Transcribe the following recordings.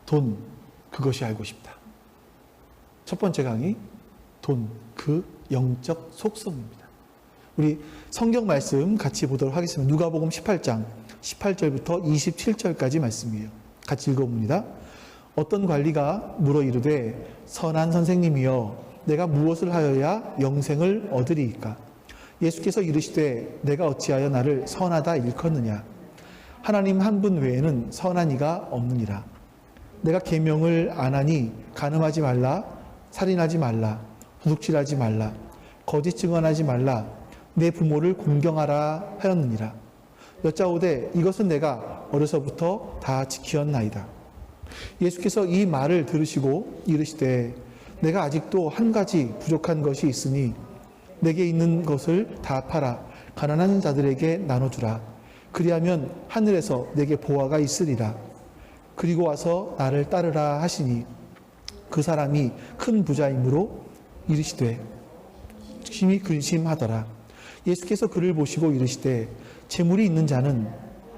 돈, 그것이 알고 싶다. 첫 번째 강의, 돈, 그 영적 속성입니다. 우리 성경 말씀 같이 보도록 하겠습니다. 누가복음 18장 18절부터 27절까지 말씀이에요. 같이 읽어봅니다. 어떤 관리가 물어 이르되 선한 선생님이여 내가 무엇을 하여야 영생을 얻으리이까? 예수께서 이르시되 내가 어찌하여 나를 선하다 일컫느냐? 하나님 한 분 외에는 선한 이가 없느니라. 내가 계명을 안 하니 간음하지 말라, 살인하지 말라, 도둑질하지 말라, 거짓 증언하지 말라, 내 부모를 공경하라 하였느니라. 여짜오되 이것은 내가 어려서부터 다 지키었나이다. 예수께서 이 말을 들으시고 이르시되 내가 아직도 한 가지 부족한 것이 있으니 내게 있는 것을 다 팔아 가난한 자들에게 나눠주라. 그리하면 하늘에서 내게 보화가 있으리라. 그리고 와서 나를 따르라 하시니 그 사람이 큰 부자이므로 이르시되 심히 근심하더라. 예수께서 그를 보시고 이르시되 재물이 있는 자는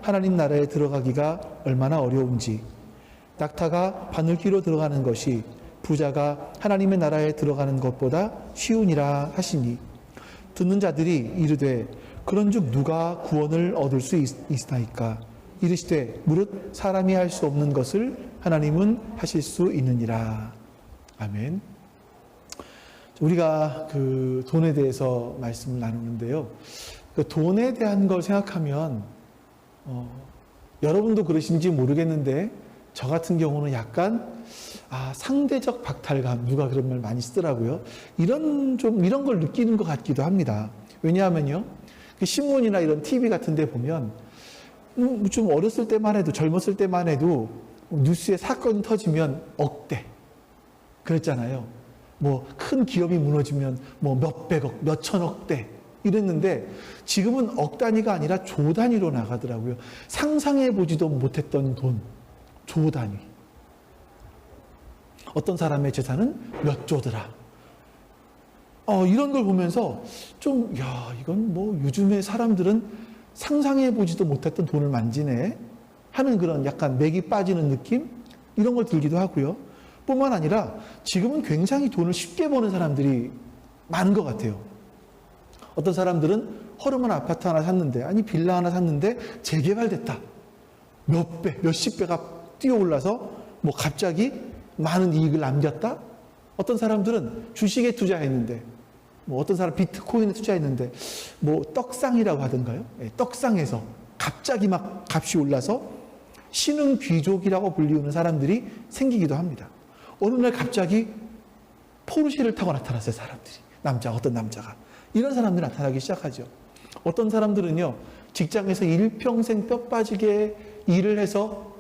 하나님 나라에 들어가기가 얼마나 어려운지 낙타가 바늘귀로 들어가는 것이 부자가 하나님의 나라에 들어가는 것보다 쉬우니라 하시니 듣는 자들이 이르되 그런즉 누가 구원을 얻을 수 있나이까? 이르시되 무릇 사람이 할 수 없는 것을 하나님은 하실 수 있느니라. 아멘. 우리가 그 돈에 대해서 말씀을 나누는데요. 그 돈에 대한 걸 생각하면 여러분도 그러신지 모르겠는데 저 같은 경우는 약간 상대적 박탈감, 누가 그런 말 많이 쓰더라고요. 이런 걸 느끼는 것 같기도 합니다. 왜냐하면요, 신문이나 이런 TV 같은 데 보면 좀 어렸을 때만 해도, 젊었을 때만 해도 뉴스에 사건이 터지면 억대 그랬잖아요. 뭐 큰 기업이 무너지면 뭐 몇백억, 몇천억대 이랬는데 지금은 억 단위가 아니라 조 단위로 나가더라고요. 상상해 보지도 못했던 돈, 조 단위. 어떤 사람의 재산은 몇 조더라. 이런 걸 보면서 좀, 이건 뭐 요즘에 사람들은 상상해 보지도 못했던 돈을 만지네 하는 그런 약간 맥이 빠지는 느낌? 이런 걸 들기도 하고요. 뿐만 아니라 지금은 굉장히 돈을 쉽게 버는 사람들이 많은 것 같아요. 어떤 사람들은 허름한 아파트 하나 샀는데, 아니 빌라 하나 샀는데 재개발됐다. 몇 배, 몇십 배가 뛰어올라서 뭐 갑자기 많은 이익을 남겼다. 어떤 사람들은 주식에 투자했는데, 뭐 어떤 사람 비트코인에 투자했는데 뭐 떡상이라고 하던가요? 떡상에서 갑자기 막 값이 올라서 신흥 귀족이라고 불리우는 사람들이 생기기도 합니다. 어느 날 갑자기 포르쉐를 타고 나타났어요. 사람들이. 어떤 남자가. 이런 사람들이 나타나기 시작하죠. 어떤 사람들은요, 직장에서 일평생 뼈 빠지게 일을 해서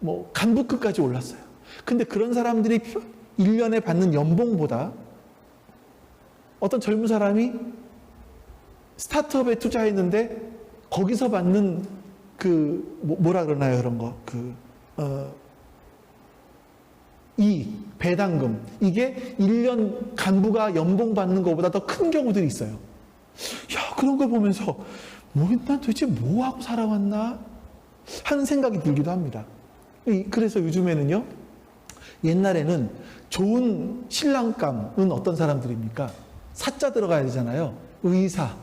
뭐 간부급까지 올랐어요. 근데 그런 사람들이 1년에 받는 연봉보다 어떤 젊은 사람이 스타트업에 투자했는데 거기서 받는 뭐라 그러나요? 그런 거. 배당금. 이게 1년 간부가 연봉 받는 것보다 더 큰 경우들이 있어요. 그런 걸 보면서 난 도대체 뭐 하고 살아왔나? 하는 생각이 들기도 합니다. 그래서 요즘에는요, 옛날에는 좋은 신랑감은 어떤 사람들입니까? 사자 들어가야 되잖아요. 의사,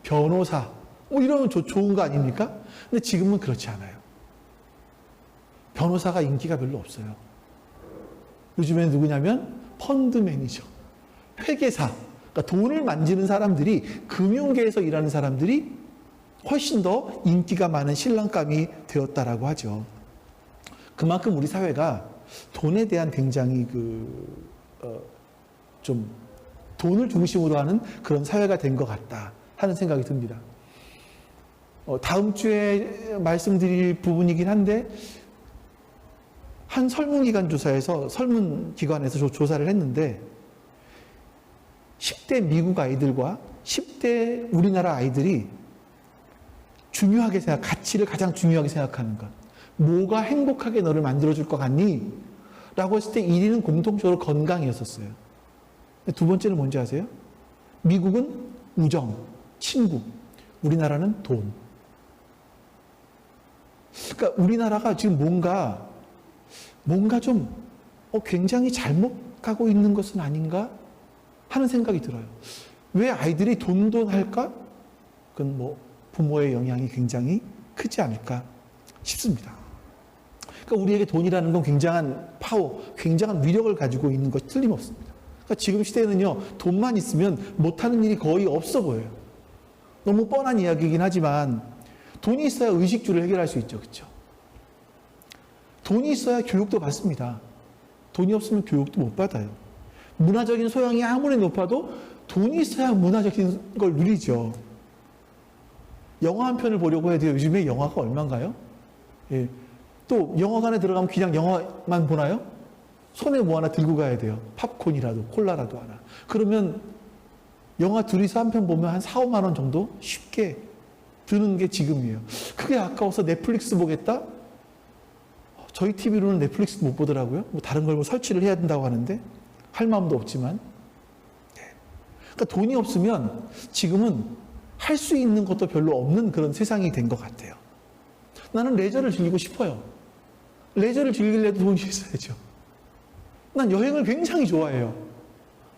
변호사, 이러면 좋은 거 아닙니까? 근데 지금은 그렇지 않아요. 변호사가 인기가 별로 없어요. 요즘에는 누구냐면 펀드 매니저, 회계사, 그러니까 돈을 만지는 사람들이, 금융계에서 일하는 사람들이 훨씬 더 인기가 많은 신랑감이 되었다라고 하죠. 그만큼 우리 사회가 돈에 대한 굉장히 좀 돈을 중심으로 하는 그런 사회가 된 것 같다 하는 생각이 듭니다. 다음 주에 말씀드릴 부분이긴 한데, 한 설문기관 조사에서, 설문기관에서 조사를 했는데 10대 미국 아이들과 10대 우리나라 아이들이 가치를 가장 중요하게 생각하는 것, 뭐가 행복하게 너를 만들어줄 것 같니? 라고 했을 때 1위는 공통적으로 건강이었었어요. 두 번째는 뭔지 아세요? 미국은 우정, 친구, 우리나라는 돈. 그러니까 우리나라가 지금 뭔가 뭔가 좀 굉장히 잘못 가고 있는 것은 아닌가 하는 생각이 들어요. 왜 아이들이 돈 할까? 그건 뭐 부모의 영향이 굉장히 크지 않을까 싶습니다. 그러니까 우리에게 돈이라는 건 굉장한 파워, 굉장한 위력을 가지고 있는 것이 틀림없습니다. 그러니까 지금 시대에는요, 돈만 있으면 못하는 일이 거의 없어 보여요. 너무 뻔한 이야기이긴 하지만 돈이 있어야 의식주를 해결할 수 있죠. 그렇죠? 돈이 있어야 교육도 받습니다. 돈이 없으면 교육도 못 받아요. 문화적인 소양이 아무리 높아도 돈이 있어야 문화적인 걸 누리죠. 영화 한 편을 보려고 해도 요즘에 영화가 얼마인가요? 예. 또 영화관에 들어가면 그냥 영화만 보나요? 손에 뭐 하나 들고 가야 돼요. 팝콘이라도 콜라라도 하나. 그러면 영화 둘이서 한 편 보면 한 4, 5만 원 정도 쉽게 드는 게 지금이에요. 그게 아까워서 넷플릭스 보겠다? 저희 TV로는 넷플릭스 못 보더라고요. 뭐 다른 걸 뭐 설치를 해야 된다고 하는데 할 마음도 없지만. 그러니까 돈이 없으면 지금은 할 수 있는 것도 별로 없는 그런 세상이 된 것 같아요. 나는 레저를 즐기고 싶어요. 레저를 즐기려도 돈이 있어야죠. 난 여행을 굉장히 좋아해요.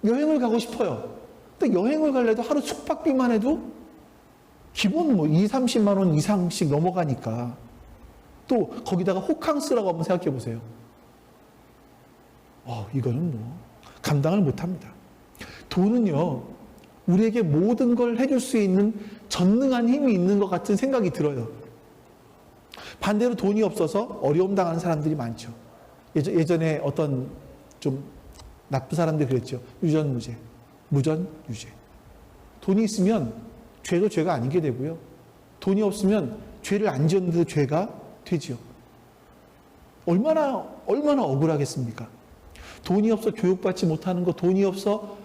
여행을 가고 싶어요. 근데 여행을 가려도 하루 숙박비만 해도 기본 뭐 2, 30만 원 이상씩 넘어가니까 또 거기다가 호캉스라고 한번 생각해 보세요. 이거는 뭐 감당을 못합니다. 돈은요, 우리에게 모든 걸 해줄 수 있는 전능한 힘이 있는 것 같은 생각이 들어요. 반대로 돈이 없어서 어려움 당하는 사람들이 많죠. 예전에 어떤 좀 나쁜 사람들이 그랬죠. 유전무죄, 무전유죄. 돈이 있으면 죄도 죄가 아니게 되고요. 돈이 없으면 죄를 안 지었는데도 죄가 되지요. 얼마나 억울하겠습니까? 돈이 없어 교육받지 못하는 거, 돈이 없어,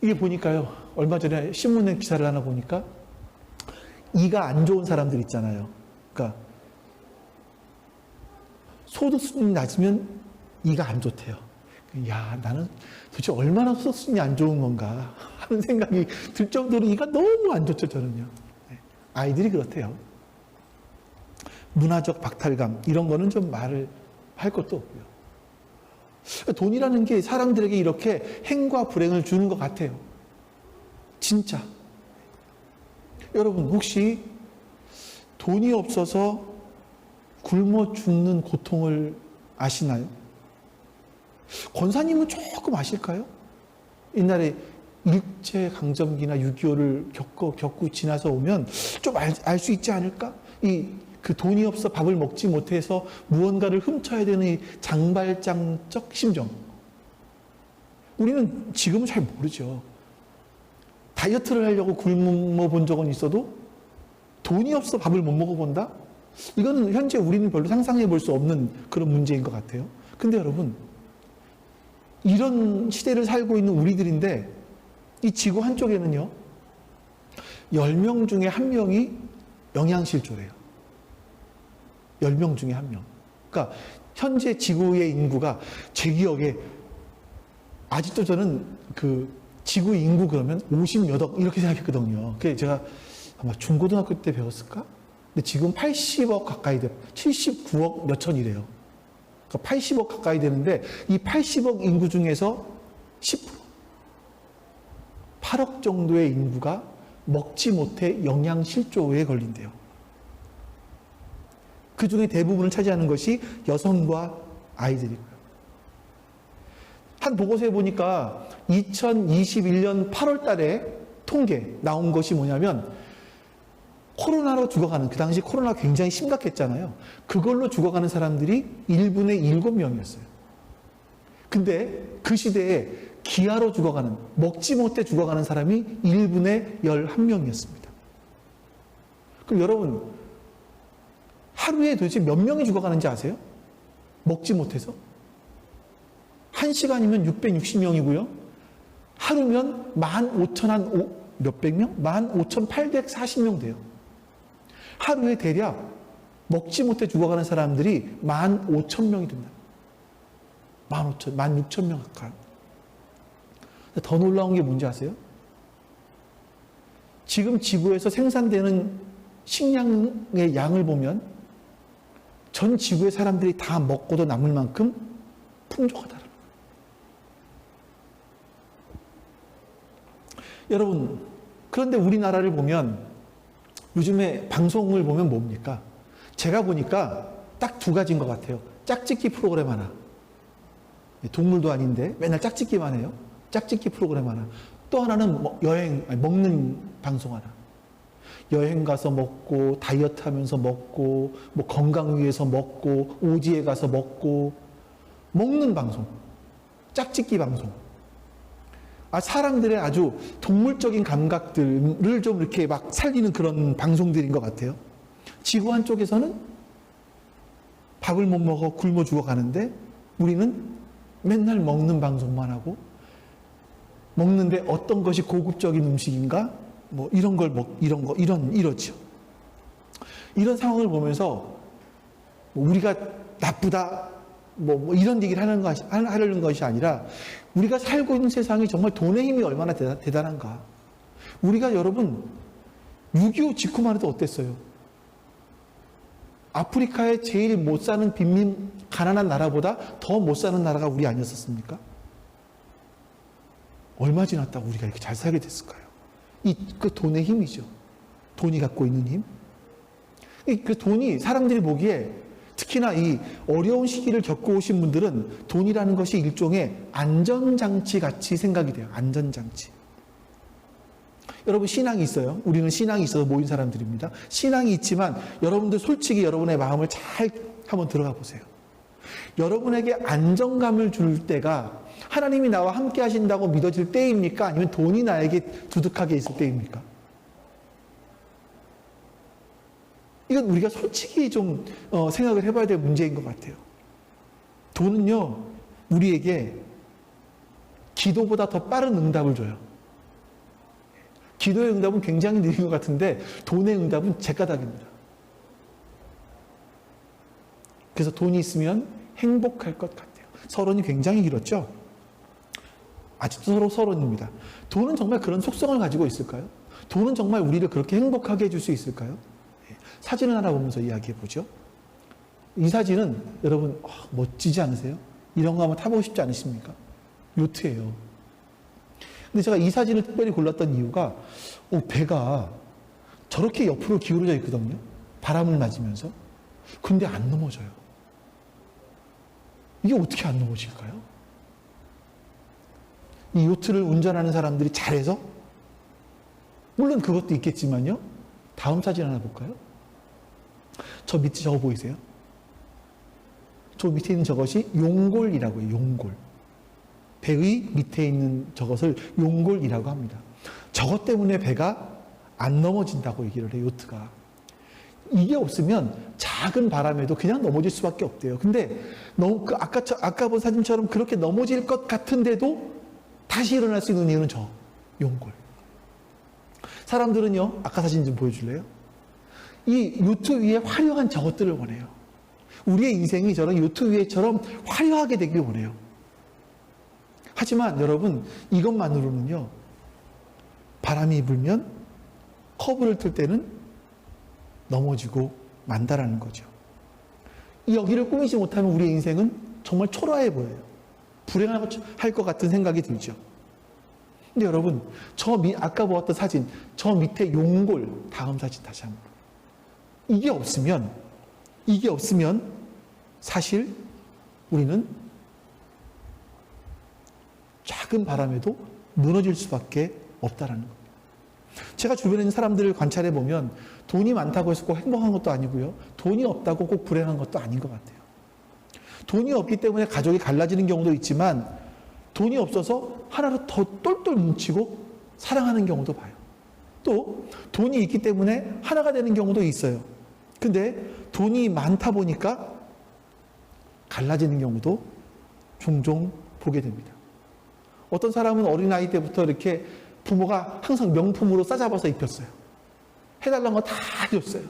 이게 보니까요, 얼마 전에 신문에 기사를 하나 보니까 이가 안 좋은 사람들 있잖아요. 그러니까 소득 수준이 낮으면 이가 안 좋대요. 야, 나는 도대체 얼마나 소득 수준이 안 좋은 건가 하는 생각이 들 정도로 이가 너무 안 좋죠, 저는요. 아이들이 그렇대요. 문화적 박탈감, 이런 거는 좀 말을 할 것도 없고요. 돈이라는 게 사람들에게 이렇게 행과 불행을 주는 것 같아요. 진짜. 여러분, 혹시 돈이 없어서 굶어 죽는 고통을 아시나요? 권사님은 조금 아실까요? 옛날에 일제강점기나 6.25를 겪고 지나서 오면 좀 알 수 있지 않을까? 그 돈이 없어 밥을 먹지 못해서 무언가를 훔쳐야 되는 이 장발장적 심정. 우리는 지금은 잘 모르죠. 다이어트를 하려고 굶어 본 적은 있어도 돈이 없어 밥을 못 먹어본다? 이거는 현재 우리는 별로 상상해 볼 수 없는 그런 문제인 것 같아요. 근데 여러분, 이런 시대를 살고 있는 우리들인데 이 지구 한쪽에는요, 10명 중에 1명이 영양실조래요. 10명 중에 1명. 그러니까 현재 지구의 인구가 제 기억에 아직도 저는 그 지구 인구 그러면 50몇 억 이렇게 생각했거든요. 그게 제가 아마 중고등학교 때 배웠을까? 근데 지금 80억 가까이 돼요. 79억 몇천이래요. 그러니까 80억 가까이 되는데 이 80억 인구 중에서 10%, 8억 정도의 인구가 먹지 못해 영양실조에 걸린대요. 그 중에 대부분을 차지하는 것이 여성과 아이들이고요. 한 보고서에 보니까 2021년 8월 달에 통계 나온 것이 뭐냐면 코로나로 죽어가는, 그 당시 코로나 굉장히 심각했잖아요. 그걸로 죽어가는 사람들이 1분의 7명이었어요. 근데 그 시대에 기아로 죽어가는, 먹지 못해 죽어가는 사람이 1분의 11명이었습니다. 그럼 여러분, 하루에 도대체 몇 명이 죽어가는지 아세요? 먹지 못해서? 1시간이면 660명이고요. 하루면 15,000, 몇백 명? 15,840명 돼요. 하루에 대략 먹지 못해 죽어가는 사람들이 15,000명이 된다. 16,000명 가까이. 더 놀라운 게 뭔지 아세요? 지금 지구에서 생산되는 식량의 양을 보면 전 지구의 사람들이 다 먹고도 남을 만큼 풍족하다는 거예요. 여러분, 그런데 우리나라를 보면 요즘에 방송을 보면 뭡니까? 제가 보니까 딱 두 가지인 것 같아요. 짝짓기 프로그램 하나. 동물도 아닌데 맨날 짝짓기만 해요. 짝짓기 프로그램 하나. 또 하나는 먹는 방송 하나. 여행 가서 먹고, 다이어트 하면서 먹고, 뭐 건강 위해서 먹고, 오지에 가서 먹고, 먹는 방송. 짝짓기 방송. 사람들의 아주 동물적인 감각들을 좀 이렇게 막 살리는 그런 방송들인 것 같아요. 지구 한쪽에서는 밥을 못 먹어 굶어 죽어가는데 우리는 맨날 먹는 방송만 하고, 먹는데 어떤 것이 고급적인 음식인가? 뭐 이런 걸 이러죠. 이런 상황을 보면서 우리가 나쁘다, 뭐 이런 얘기를 하려는 것이 아니라 우리가 살고 있는 세상이 정말 돈의 힘이 얼마나 대단한가. 우리가 여러분 6.25 직후만 해도 어땠어요? 아프리카에 제일 못 사는 빈민 가난한 나라보다 더 못 사는 나라가 우리 아니었습니까? 얼마 지났다고 우리가 이렇게 잘 살게 됐을까요? 그 돈의 힘이죠. 돈이 갖고 있는 힘. 그 돈이 사람들이 보기에 특히나 이 어려운 시기를 겪어오신 분들은 돈이라는 것이 일종의 안전장치 같이 생각이 돼요. 안전장치. 여러분 신앙이 있어요. 우리는 신앙이 있어서 모인 사람들입니다. 신앙이 있지만 여러분들 솔직히 여러분의 마음을 잘 한번 들어가 보세요. 여러분에게 안정감을 줄 때가 하나님이 나와 함께 하신다고 믿어질 때입니까? 아니면 돈이 나에게 두둑하게 있을 때입니까? 이건 우리가 솔직히 좀 생각을 해봐야 될 문제인 것 같아요. 돈은요, 우리에게 기도보다 더 빠른 응답을 줘요. 기도의 응답은 굉장히 느린 것 같은데 돈의 응답은 제까닭입니다. 그래서 돈이 있으면 행복할 것 같아요. 서론이 굉장히 길었죠? 아직도 서론입니다. 돈은 정말 그런 속성을 가지고 있을까요? 돈은 정말 우리를 그렇게 행복하게 해줄 수 있을까요? 사진을 하나 보면서 이야기해 보죠. 이 사진은 여러분 멋지지 않으세요? 이런 거 한번 타보고 싶지 않으십니까? 요트예요. 근데 제가 이 사진을 특별히 골랐던 이유가 배가 저렇게 옆으로 기울어져 있거든요. 바람을 맞으면서. 근데 안 넘어져요. 이게 어떻게 안 넘어질까요? 이 요트를 운전하는 사람들이 잘해서? 물론 그것도 있겠지만요. 다음 사진 하나 볼까요? 저 밑에 저거 보이세요? 저 밑에 있는 저것이 용골이라고 해요. 용골. 배의 밑에 있는 저것을 용골이라고 합니다. 저것 때문에 배가 안 넘어진다고 얘기를 해요. 요트가. 이게 없으면 작은 바람에도 그냥 넘어질 수밖에 없대요. 근데 너무 아까 본 사진처럼 그렇게 넘어질 것 같은데도 다시 일어날 수 있는 이유는 저 용골. 사람들은요, 아까 사진 좀 보여줄래요? 이 요트 위에 화려한 저것들을 원해요. 우리의 인생이 저런 요트 위에처럼 화려하게 되길 원해요. 하지만 여러분, 이것만으로는요, 바람이 불면 커브를 틀 때는 넘어지고 만다라는 거죠. 여기를 꾸미지 못하면 우리의 인생은 정말 초라해 보여요. 불행할 것 같은 생각이 들죠. 근데 여러분, 아까 보았던 사진, 저 밑에 용골, 다음 사진 다시 한번. 이게 없으면 사실 우리는 작은 바람에도 무너질 수밖에 없다라는 겁니다. 제가 주변에 있는 사람들을 관찰해 보면 돈이 많다고 해서 꼭 행복한 것도 아니고요. 돈이 없다고 꼭 불행한 것도 아닌 것 같아요. 돈이 없기 때문에 가족이 갈라지는 경우도 있지만 돈이 없어서 하나로 더 똘똘 뭉치고 사랑하는 경우도 봐요. 또 돈이 있기 때문에 하나가 되는 경우도 있어요. 근데 돈이 많다 보니까 갈라지는 경우도 종종 보게 됩니다. 어떤 사람은 어린아이 때부터 이렇게 부모가 항상 명품으로 싸잡아서 입혔어요. 해달라는 거 다 줬어요.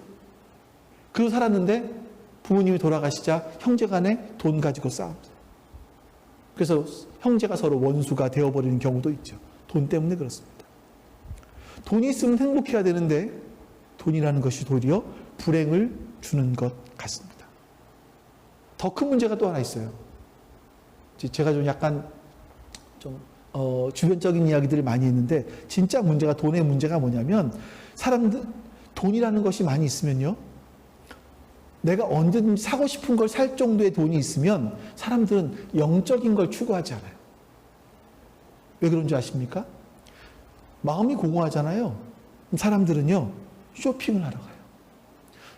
그리고 살았는데 부모님이 돌아가시자 형제 간에 돈 가지고 싸웠어요. 그래서 형제가 서로 원수가 되어버리는 경우도 있죠. 돈 때문에 그렇습니다. 돈이 있으면 행복해야 되는데 돈이라는 것이 도리어 불행을 주는 것 같습니다. 더 큰 문제가 또 하나 있어요. 제가 좀 약간 주변적인 이야기들을 많이 했는데, 진짜 문제가, 돈의 문제가 뭐냐면, 사람들, 돈이라는 것이 많이 있으면요, 내가 언제든지 사고 싶은 걸 살 정도의 돈이 있으면 사람들은 영적인 걸 추구하지 않아요. 왜 그런지 아십니까? 마음이 공허하잖아요. 사람들은요, 쇼핑을 하러 가요.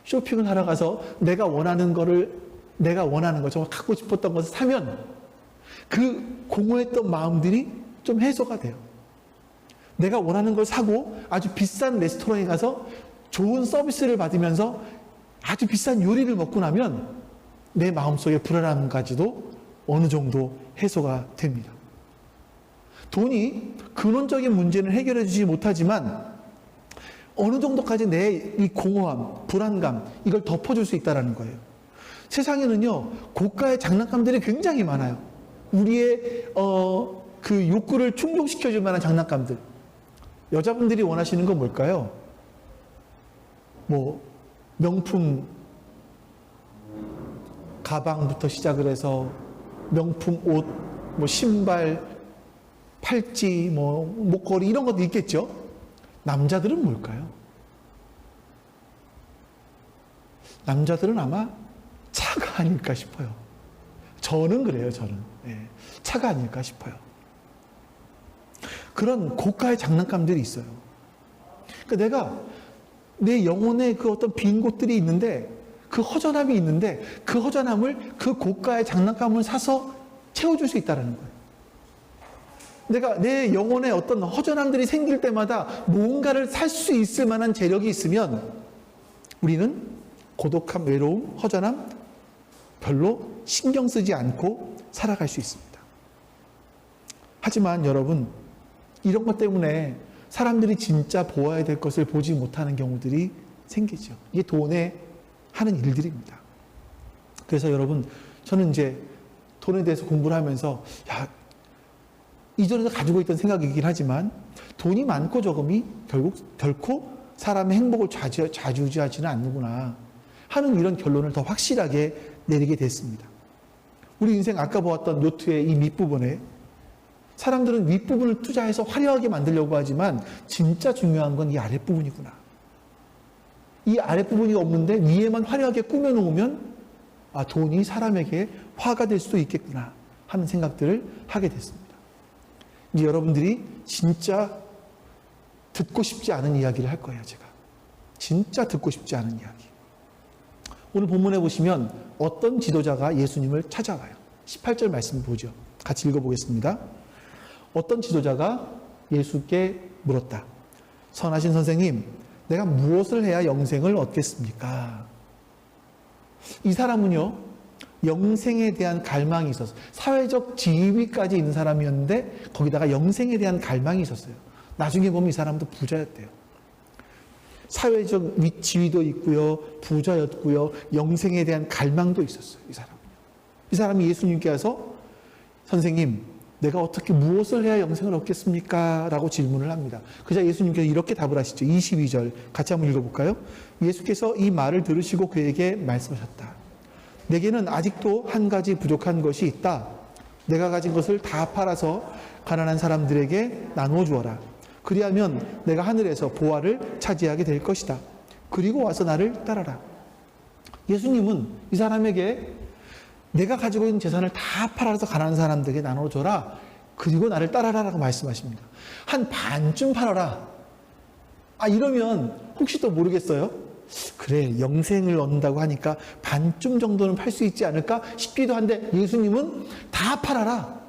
쇼핑을 하러 가서 내가 원하는 걸, 정말 갖고 싶었던 것을 사면 그 공허했던 마음들이 좀 해소가 돼요. 내가 원하는 걸 사고 아주 비싼 레스토랑에 가서 좋은 서비스를 받으면서 아주 비싼 요리를 먹고 나면 내 마음속의 불안함까지도 어느 정도 해소가 됩니다. 돈이 근원적인 문제는 해결해 주지 못하지만 어느 정도까지 내 이 공허함, 불안감, 이걸 덮어줄 수 있다는 거예요. 세상에는요, 고가의 장난감들이 굉장히 많아요. 우리의 그 욕구를 충족시켜줄 만한 장난감들. 여자분들이 원하시는 건 뭘까요? 뭐 명품 가방부터 시작을 해서 명품 옷, 뭐 신발, 팔찌, 뭐 목걸이 이런 것도 있겠죠. 남자들은 뭘까요? 남자들은 아마 차가 아닐까 싶어요. 저는 그래요, 저는. 네, 차가 아닐까 싶어요. 그런 고가의 장난감들이 있어요. 그러니까 내가 내 영혼에 그 어떤 빈 곳들이 있는데, 그 허전함이 있는데, 그 허전함을 그 고가의 장난감을 사서 채워줄 수 있다는 거예요. 내가 내 영혼에 어떤 허전함들이 생길 때마다 무언가를 살 수 있을 만한 재력이 있으면 우리는 고독함, 외로움, 허전함 별로 신경 쓰지 않고 살아갈 수 있습니다. 하지만 여러분, 이런 것 때문에 사람들이 진짜 보아야 될 것을 보지 못하는 경우들이 생기죠. 이게 돈에 하는 일들입니다. 그래서 여러분, 저는 이제 돈에 대해서 공부를 하면서, 이전에도 가지고 있던 생각이긴 하지만 돈이 많고 적음이 결코 사람의 행복을 좌지우지하지는 않는구나 하는 이런 결론을 더 확실하게 내리게 됐습니다. 우리 인생 아까 보았던 노트의 이 밑부분에 사람들은 윗부분을 투자해서 화려하게 만들려고 하지만 진짜 중요한 건 이 아랫부분이구나. 이 아랫부분이 없는데 위에만 화려하게 꾸며놓으면 돈이 사람에게 화가 될 수도 있겠구나 하는 생각들을 하게 됐습니다. 이제 여러분들이 진짜 듣고 싶지 않은 이야기를 할 거예요, 제가. 진짜 듣고 싶지 않은 이야기. 오늘 본문에 보시면 어떤 지도자가 예수님을 찾아와요. 18절 말씀 보죠. 같이 읽어보겠습니다. 어떤 지도자가 예수께 물었다. 선하신 선생님, 내가 무엇을 해야 영생을 얻겠습니까? 이 사람은요, 영생에 대한 갈망이 있었어요. 사회적 지위까지 있는 사람이었는데 거기다가 영생에 대한 갈망이 있었어요. 나중에 보면 이 사람도 부자였대요. 사회적 지위도 있고요, 부자였고요, 영생에 대한 갈망도 있었어요. 이 사람이 예수님께 와서 선생님, 내가 어떻게 무엇을 해야 영생을 얻겠습니까? 라고 질문을 합니다. 그자 예수님께서 이렇게 답을 하시죠. 22절 같이 한번 읽어볼까요? 예수께서 이 말을 들으시고 그에게 말씀하셨다. 내게는 아직도 한 가지 부족한 것이 있다. 내가 가진 것을 다 팔아서 가난한 사람들에게 나누어 주어라. 그리하면 내가 하늘에서 보화를 차지하게 될 것이다. 그리고 와서 나를 따라라. 예수님은 이 사람에게 내가 가지고 있는 재산을 다 팔아서 가난한 사람들에게 나누어 줘라. 그리고 나를 따라라라고 말씀하십니다. 한 반쯤 팔아라. 이러면 혹시 또 모르겠어요? 그래, 영생을 얻는다고 하니까 반쯤 정도는 팔 수 있지 않을까 싶기도 한데 예수님은 다 팔아라.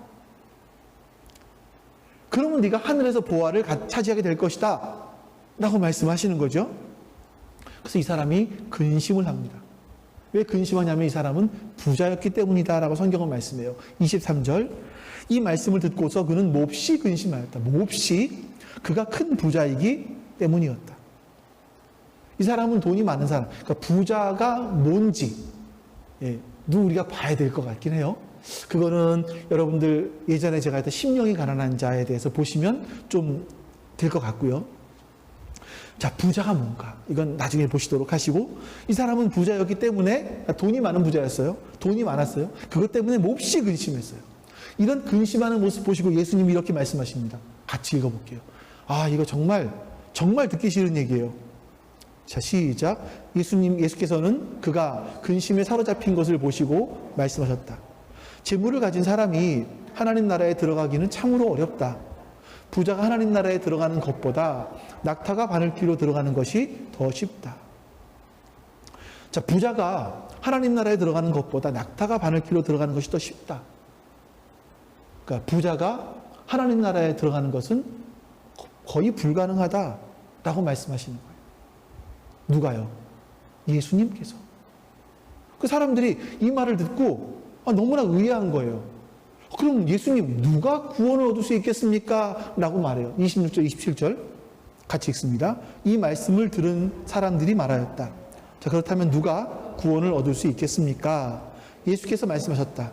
그러면 네가 하늘에서 보화를 차지하게 될 것이다 라고 말씀하시는 거죠. 그래서 이 사람이 근심을 합니다. 왜 근심하냐면 이 사람은 부자였기 때문이다 라고 성경은 말씀해요. 23절 이 말씀을 듣고서 그는 몹시 근심하였다. 몹시 그가 큰 부자이기 때문이었다. 이 사람은 돈이 많은 사람, 그러니까 부자가 뭔지 우리가 봐야 될 것 같긴 해요. 그거는 여러분들 예전에 제가 했던 심령이 가난한 자에 대해서 보시면 좀 될 것 같고요. 자, 부자가 뭔가? 이건 나중에 보시도록 하시고, 이 사람은 부자였기 때문에, 돈이 많은 부자였어요. 돈이 많았어요. 그것 때문에 몹시 근심했어요. 이런 근심하는 모습 보시고 예수님이 이렇게 말씀하십니다. 같이 읽어볼게요. 아, 이거 정말 듣기 싫은 얘기예요. 자, 시작. 예수께서는 그가 근심에 사로잡힌 것을 보시고 말씀하셨다. 재물을 가진 사람이 하나님 나라에 들어가기는 참으로 어렵다. 부자가 하나님 나라에 들어가는 것보다 낙타가 바늘귀로 들어가는 것이 더 쉽다. 자, 부자가 하나님 나라에 들어가는 것보다 낙타가 바늘귀로 들어가는 것이 더 쉽다. 그러니까 부자가 하나님 나라에 들어가는 것은 거의 불가능하다라고 말씀하시는 거예요. 누가요? 예수님께서. 그 사람들이 이 말을 듣고 너무나 의아한 거예요. 그럼 예수님, 누가 구원을 얻을 수 있겠습니까? 라고 말해요. 26절, 27절 같이 읽습니다. 이 말씀을 들은 사람들이 말하였다. 자, 그렇다면 누가 구원을 얻을 수 있겠습니까? 예수께서 말씀하셨다.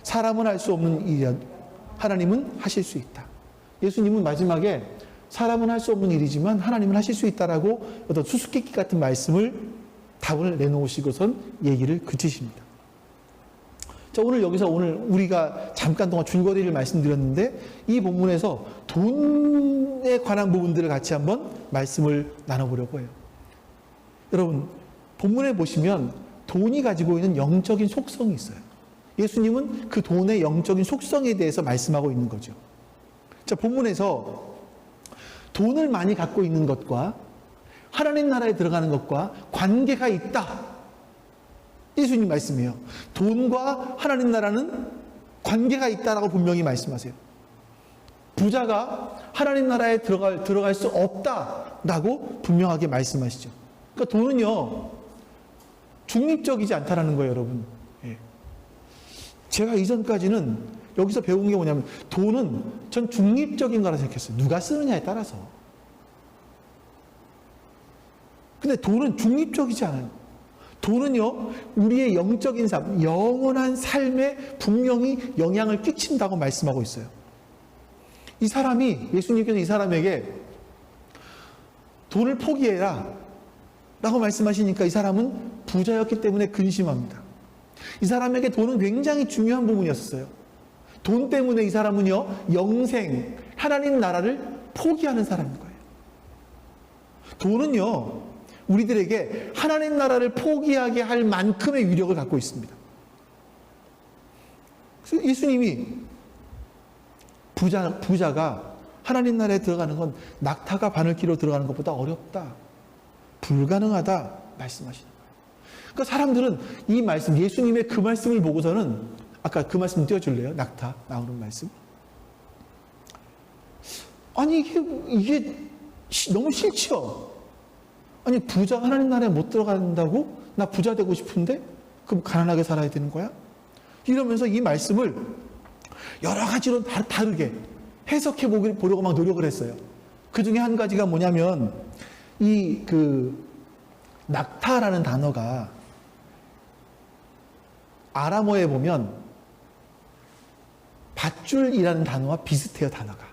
사람은 할 수 없는 일이야 하나님은 하실 수 있다. 예수님은 마지막에 사람은 할 수 없는 일이지만 하나님은 하실 수 있다라고 어떤 수수께끼 같은 답을 내놓으시고선 얘기를 그치십니다. 자, 오늘 우리가 잠깐 동안 줄거리를 말씀드렸는데 이 본문에서 돈에 관한 부분들을 같이 한번 말씀을 나눠보려고 해요. 여러분, 본문에 보시면 돈이 가지고 있는 영적인 속성이 있어요. 예수님은 그 돈의 영적인 속성에 대해서 말씀하고 있는 거죠. 자, 본문에서 돈을 많이 갖고 있는 것과 하나님 나라에 들어가는 것과 관계가 있다. 예수님 말씀이에요. 돈과 하나님 나라는 관계가 있다라고 분명히 말씀하세요. 부자가 하나님 나라에 들어갈 수 없다라고 분명하게 말씀하시죠. 그러니까 돈은요, 중립적이지 않다라는 거예요, 여러분. 예. 제가 이전까지는 여기서 배운 게 뭐냐면 돈은 전 중립적인 거라 생각했어요. 누가 쓰느냐에 따라서. 근데 돈은 중립적이지 않아요. 돈은요, 우리의 영적인 삶, 영원한 삶에 분명히 영향을 끼친다고 말씀하고 있어요. 예수님께서 이 사람에게 돈을 포기해라 라고 말씀하시니까 이 사람은 부자였기 때문에 근심합니다. 이 사람에게 돈은 굉장히 중요한 부분이었어요. 돈 때문에 이 사람은요, 영생, 하나님 나라를 포기하는 사람인 거예요. 돈은요, 우리들에게 하나님 나라를 포기하게 할 만큼의 위력을 갖고 있습니다. 그래서 예수님이 부자가 하나님 나라에 들어가는 건 낙타가 바늘귀로 들어가는 것보다 어렵다, 불가능하다 말씀하시는 거예요. 그러니까 사람들은 이 말씀, 예수님의 그 말씀을 보고서는, 아까 그 말씀 띄워줄래요? 낙타 나오는 말씀. 아니 이게 너무 싫죠. 아니, 부자가 하나님 나라에 못 들어간다고? 나 부자 되고 싶은데? 그럼 가난하게 살아야 되는 거야? 이러면서 이 말씀을 여러 가지로 다르게 해석해 보려고 막 노력을 했어요. 그 중에 한 가지가 뭐냐면, 낙타라는 단어가 아람어에 보면 밧줄이라는 단어와 비슷해요, 단어가.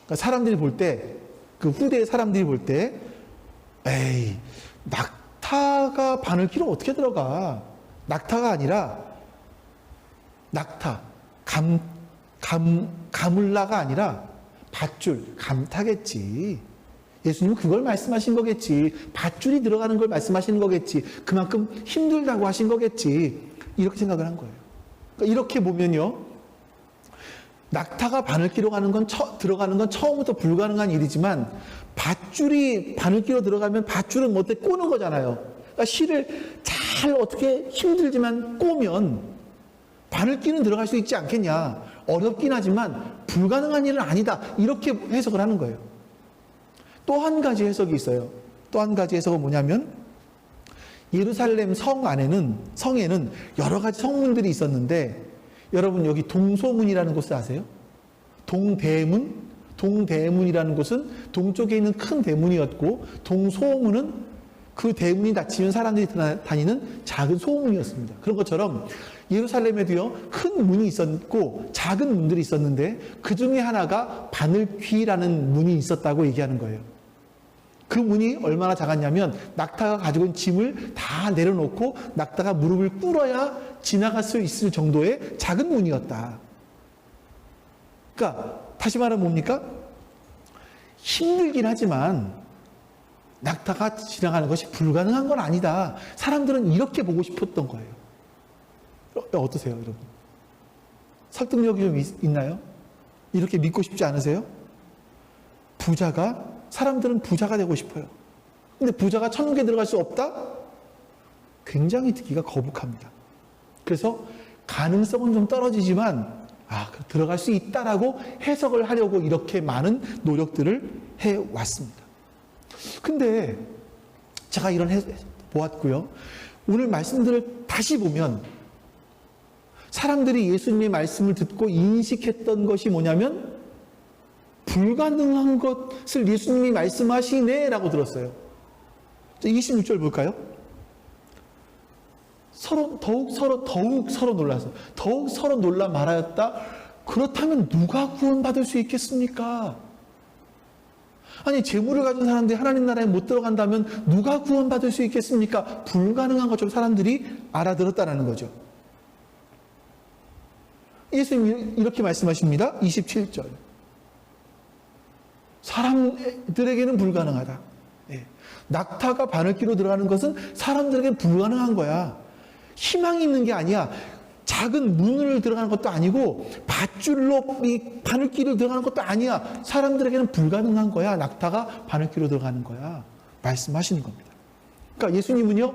그러니까 사람들이 볼 때, 그 후대의 사람들이 볼 때, 에이, 낙타가 바늘귀로 어떻게 들어가? 낙타가 아니라 가물라가 아니라 밧줄, 감타겠지. 예수님은 그걸 말씀하신 거겠지. 밧줄이 들어가는 걸 말씀하시는 거겠지. 그만큼 힘들다고 하신 거겠지. 이렇게 생각을 한 거예요. 그러니까 이렇게 보면요, 낙타가 바늘귀로 들어가는 건 처음부터 불가능한 일이지만 밧줄이 바늘귀로 들어가면 밧줄은 뭐 어떻게 꼬는 거잖아요. 그러니까 실을 잘 어떻게 힘들지만 꼬면 바늘귀는 들어갈 수 있지 않겠냐. 어렵긴 하지만 불가능한 일은 아니다. 이렇게 해석을 하는 거예요. 또 한 가지 해석이 있어요. 또 한 가지 해석은 뭐냐면, 예루살렘 성에는 여러 가지 성문들이 있었는데, 여러분 여기 동소문이라는 곳을 아세요? 동대문이라는 곳은 동쪽에 있는 큰 대문이었고, 동소문은 그 대문이 닫히면 사람들이 다니는 작은 소문이었습니다. 그런 것처럼 예루살렘에도요, 큰 문이 있었고 작은 문들이 있었는데 그 중에 하나가 바늘귀라는 문이 있었다고 얘기하는 거예요. 그 문이 얼마나 작았냐면 낙타가 가지고 있는 짐을 다 내려놓고 낙타가 무릎을 꿇어야 지나갈 수 있을 정도의 작은 문이었다. 그러니까 다시 말하면 뭡니까? 힘들긴 하지만 낙타가 지나가는 것이 불가능한 건 아니다. 사람들은 이렇게 보고 싶었던 거예요. 어떠세요, 여러분? 설득력이 좀 있나요? 이렇게 믿고 싶지 않으세요? 사람들은 부자가 되고 싶어요. 근데 부자가 천국에 들어갈 수 없다? 굉장히 듣기가 거북합니다. 그래서 가능성은 좀 떨어지지만 들어갈 수 있다라고 해석을 하려고 이렇게 많은 노력들을 해왔습니다. 근데 제가 보았고요. 오늘 말씀들을 다시 보면 사람들이 예수님의 말씀을 듣고 인식했던 것이 뭐냐면 불가능한 것을 예수님이 말씀하시네 라고 들었어요. 26절 볼까요? 더욱 서로 놀라서 더욱 서로 놀라 말하였다. 그렇다면 누가 구원받을 수 있겠습니까? 아니 재물을 가진 사람들이 하나님 나라에 못 들어간다면 누가 구원받을 수 있겠습니까? 불가능한 것처럼 사람들이 알아들었다는 거죠. 예수님이 이렇게 말씀하십니다. 27절. 사람들에게는 불가능하다. 낙타가 바늘귀로 들어가는 것은 사람들에게는 불가능한 거야. 희망이 있는 게 아니야. 작은 문을 들어가는 것도 아니고 밧줄로 이 바늘귀로 들어가는 것도 아니야. 사람들에게는 불가능한 거야. 낙타가 바늘귀로 들어가는 거야. 말씀하시는 겁니다. 그러니까 예수님은요,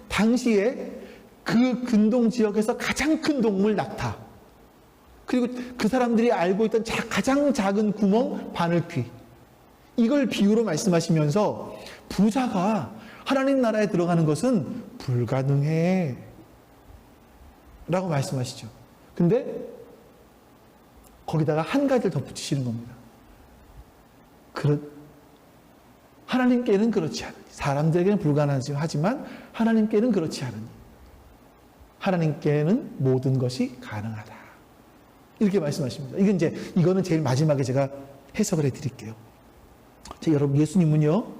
당시에 그 근동 지역에서 가장 큰 동물 낙타, 그리고 그 사람들이 알고 있던 가장 작은 구멍 바늘귀, 이걸 비유로 말씀하시면서 부자가 하나님 나라에 들어가는 것은 불가능해 라고 말씀하시죠. 근데 거기다가 한 가지를 덧붙이시는 겁니다. 하나님께는 그렇지 않으니, 사람들에게는 불가능하지만 하나님께는 그렇지 않으니, 하나님께는 모든 것이 가능하다. 이렇게 말씀하십니다. 이거는 제일 마지막에 제가 해석을 해드릴게요. 여러분, 예수님은요,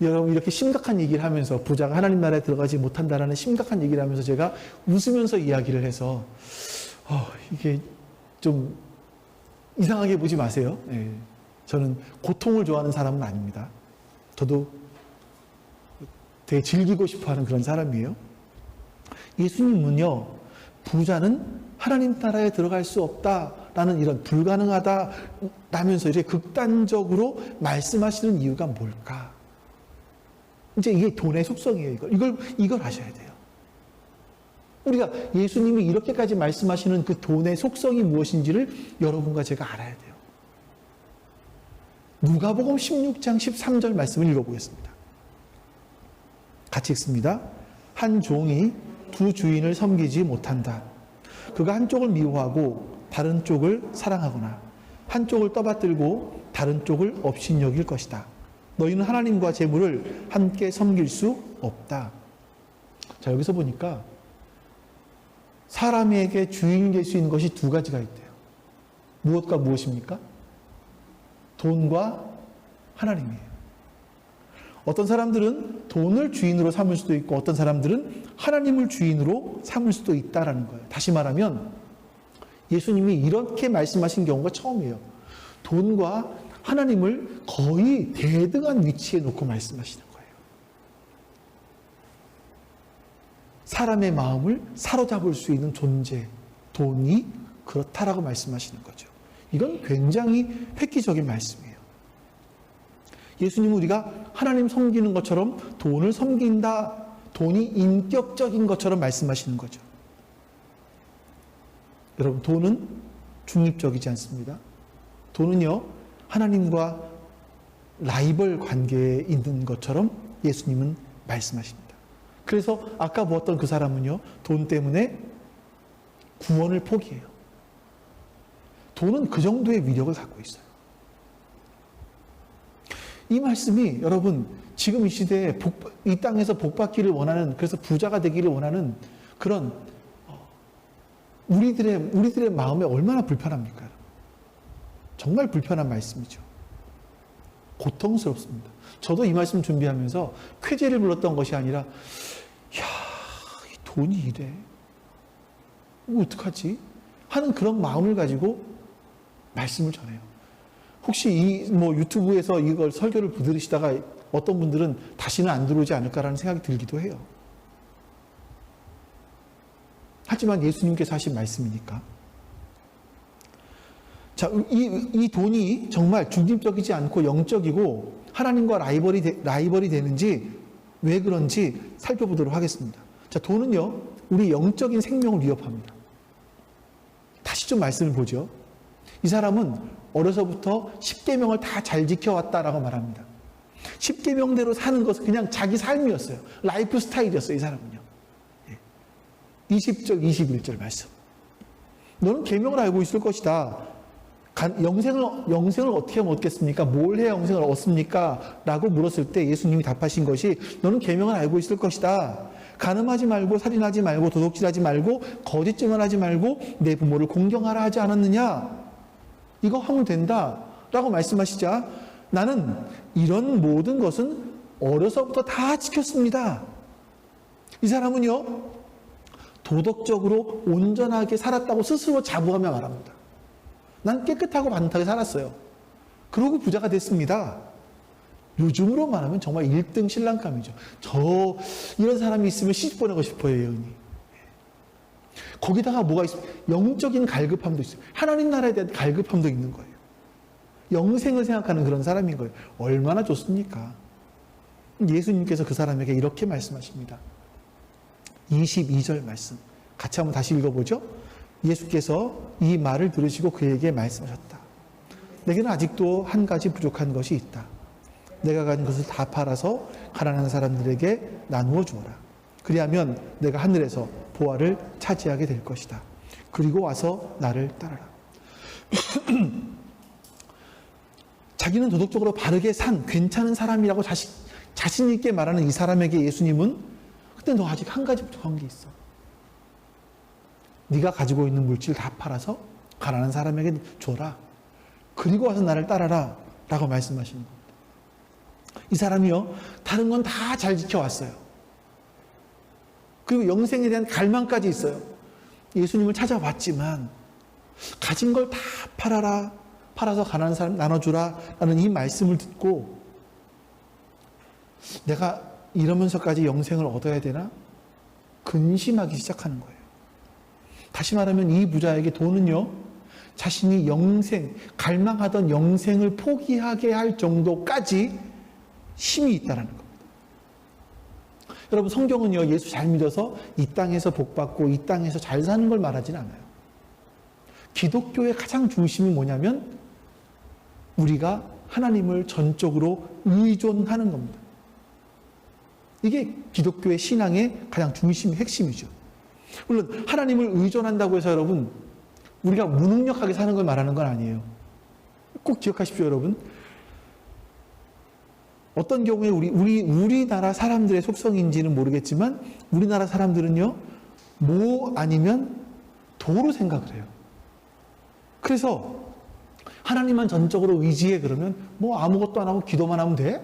여러분 이렇게 심각한 얘기를 하면서 부자가 하나님 나라에 들어가지 못한다라는 심각한 얘기를 하면서 제가 웃으면서 이야기를 해서 이게 좀 이상하게 보지 마세요. 저는 고통을 좋아하는 사람은 아닙니다. 저도 되게 즐기고 싶어하는 그런 사람이에요. 예수님은요, 부자는 하나님 나라에 들어갈 수 없다라는 이런 불가능하다라면서 이렇게 극단적으로 말씀하시는 이유가 뭘까? 이게 돈의 속성이에요. 이걸 아셔야 돼요. 우리가 예수님이 이렇게까지 말씀하시는 그 돈의 속성이 무엇인지를 여러분과 제가 알아야 돼요. 누가복음 16장 13절 말씀을 읽어보겠습니다. 같이 읽습니다. 한 종이 두 주인을 섬기지 못한다. 그가 한쪽을 미워하고 다른 쪽을 사랑하거나 한쪽을 떠받들고 다른 쪽을 업신여길 것이다. 너희는 하나님과 재물을 함께 섬길 수 없다. 자, 여기서 보니까 사람에게 주인 될 수 있는 것이 두 가지가 있대요. 무엇과 무엇입니까? 돈과 하나님이에요. 어떤 사람들은 돈을 주인으로 삼을 수도 있고 어떤 사람들은 하나님을 주인으로 삼을 수도 있다라는 거예요. 다시 말하면 예수님이 이렇게 말씀하신 경우가 처음이에요. 돈과 하나님을 거의 대등한 위치에 놓고 말씀하시는 거예요. 사람의 마음을 사로잡을 수 있는 존재, 돈이 그렇다라고 말씀하시는 거죠. 이건 굉장히 획기적인 말씀이에요. 예수님은 우리가 하나님 섬기는 것처럼 돈을 섬긴다, 돈이 인격적인 것처럼 말씀하시는 거죠. 여러분, 돈은 중립적이지 않습니다. 돈은요, 하나님과 라이벌 관계에 있는 것처럼 예수님은 말씀하십니다. 그래서 아까 보았던 그 사람은요, 돈 때문에 구원을 포기해요. 돈은 그 정도의 위력을 갖고 있어요. 이 말씀이 여러분, 지금 이 시대에 이 땅에서 복받기를 원하는, 그래서 부자가 되기를 원하는 그런 우리들의 마음에 얼마나 불편합니까? 정말 불편한 말씀이죠. 고통스럽습니다. 저도 이 말씀 준비하면서 쾌재를 불렀던 것이 아니라, 야, 이 돈이 이래. 이거 어떡하지? 하는 그런 마음을 가지고 말씀을 전해요. 혹시 유튜브에서 이걸 설교를 들으시다가 어떤 분들은 다시는 안 들어오지 않을까라는 생각이 들기도 해요. 하지만 예수님께서 하신 말씀이니까. 자, 이 돈이 정말 중립적이지 않고 영적이고 하나님과 라이벌이 되는지 왜 그런지 살펴보도록 하겠습니다. 자, 돈은요, 우리 영적인 생명을 위협합니다. 다시 좀 말씀을 보죠. 이 사람은 어려서부터 10계명을 다 잘 지켜왔다라고 말합니다. 10계명대로 사는 것은 그냥 자기 삶이었어요. 라이프 스타일이었어요, 이 사람은요. 20절, 21절 말씀. 너는 계명을 알고 있을 것이다. 영생을 어떻게 얻겠습니까? 뭘 해야 영생을 얻습니까? 라고 물었을 때 예수님이 답하신 것이 너는 계명을 알고 있을 것이다. 간음하지 말고 살인하지 말고 도둑질하지 말고 거짓 증언하지 말고 내 부모를 공경하라 하지 않았느냐? 이거 하면 된다 라고 말씀하시자 나는 이런 모든 것은 어려서부터 다 지켰습니다. 이 사람은요, 도덕적으로 온전하게 살았다고 스스로 자부하며 말합니다. 난 깨끗하고 반듯하게 살았어요. 그러고 부자가 됐습니다. 요즘으로 말하면 정말 1등 신랑감이죠. 이런 사람이 있으면 시집 보내고 싶어요, 예언이. 거기다가 뭐가 있어요? 영적인 갈급함도 있어요. 하나님 나라에 대한 갈급함도 있는 거예요. 영생을 생각하는 그런 사람인 거예요. 얼마나 좋습니까? 예수님께서 그 사람에게 이렇게 말씀하십니다. 22절 말씀. 같이 한번 다시 읽어보죠. 예수께서 이 말을 들으시고 그에게 말씀하셨다. 내게는 아직도 한 가지 부족한 것이 있다. 내가 가진 것을 다 팔아서 가난한 사람들에게 나누어 주어라. 그리하면 내가 하늘에서 보화를 차지하게 될 것이다. 그리고 와서 나를 따르라. 자기는 도덕적으로 바르게 산 괜찮은 사람이라고 자신 있게 말하는 이 사람에게 예수님은 근데 너 아직 한 가지 부족한 게 있어. 네가 가지고 있는 물질 다 팔아서 가난한 사람에게 줘라. 그리고 와서 나를 따라라 라고 말씀하시는 겁니다. 이 사람이요, 다른 건 다 잘 지켜왔어요. 그리고 영생에 대한 갈망까지 있어요. 예수님을 찾아왔지만 가진 걸 다 팔아라, 팔아서 가난한 사람 나눠주라 라는 이 말씀을 듣고 내가 이러면서까지 영생을 얻어야 되나? 근심하기 시작하는 거예요. 다시 말하면 이 부자에게 돈은요, 자신이 갈망하던 영생을 포기하게 할 정도까지 힘이 있다는 겁니다. 여러분, 성경은요, 예수 잘 믿어서 이 땅에서 복받고 이 땅에서 잘 사는 걸 말하진 않아요. 기독교의 가장 중심이 뭐냐면 우리가 하나님을 전적으로 의존하는 겁니다. 이게 기독교의 신앙의 가장 중심의 핵심이죠. 물론 하나님을 의존한다고 해서 여러분 우리가 무능력하게 사는 걸 말하는 건 아니에요. 꼭 기억하십시오, 여러분. 어떤 경우에 우리나라 사람들의 속성인지는 모르겠지만 우리나라 사람들은요, 뭐 아니면 도로 생각을 해요. 그래서 하나님만 전적으로 의지해 그러면 뭐 아무것도 안 하고 기도만 하면 돼?